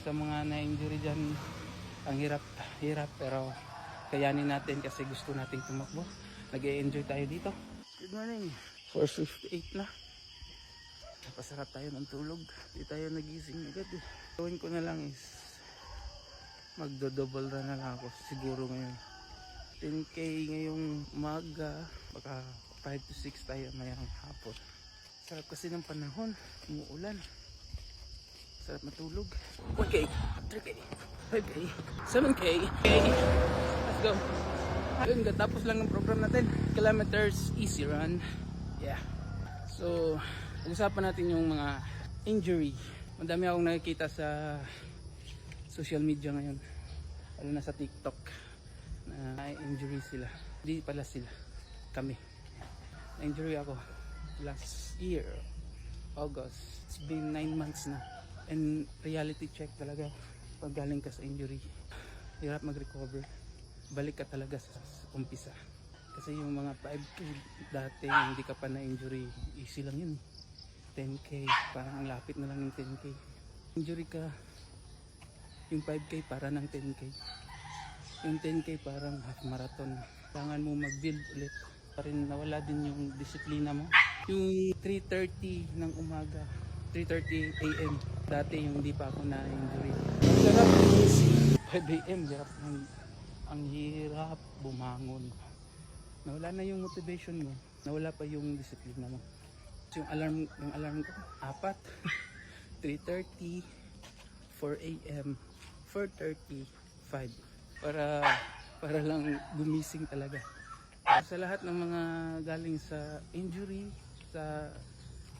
Sa mga na-injury dyan, ang hirap pero kayanin natin kasi gusto nating tumakbo. Nag-e-enjoy tayo dito. Good morning. 4:58 na. Napasarap tayo ng tulog. Di tayo nagising agad. Gawin ko na lang is magdo-double run na lang ako siguro ngayon. 10k ngayong umaga, baka 5 to 6 tayo mayang hapon. Sarap kasi ng panahon, umuulan. Sarap matulog. 1k, 3k, 5k, 7k. Let's go. Yun, katapos lang ng program natin. Kilometers, easy run. Yeah. So, pag-usapan natin yung mga injury. Madami akong nakikita sa social media ngayon. Lalo na sa TikTok. Na injury sila. Hindi pala sila. Kami. Na-injury ako last year, August. It's been 9 months na. And reality check talaga pag galing ka sa injury. Hirap mag-recover. Balik ka talaga sa umpisa. Kasi yung mga 5k dati hindi ka pa na-injury, easy lang yun. 10k, parang ang lapit na lang ng 10k. Injury ka, yung 5k para ng 10k. Yung 10k parang half marathon. Kailangan mo mag-build ulit. Parin nawala din yung disiplina mo. Yung 3:30 ng umaga, 3:30 AM. Dati yung hindi pa ako na-injury. Sarap is 5 AM. Ang hirap bumangon. Nawala na yung motivation mo. Nawala pa yung disiplina mo. So, yung alarm ko, 4. 3:30, 4 AM, 4:30, 5. Para lang gumising talaga. Sa lahat ng mga galing sa injury, sa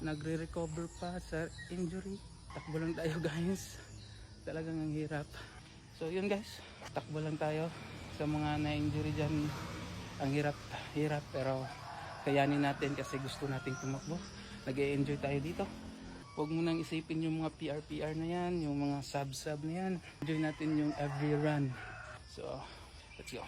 nagre-recover pa sa injury, takbo lang tayo guys. Talagang ang hirap. So yun guys, takbo lang tayo. Sa mga na-injury dyan, ang hirap pero kayanin natin kasi gusto nating tumakbo. Nag-e-enjoy tayo dito. Huwag mo nang isipin yung mga PR na yan, yung mga sub na yan. Enjoy natin yung every run. So, let's go.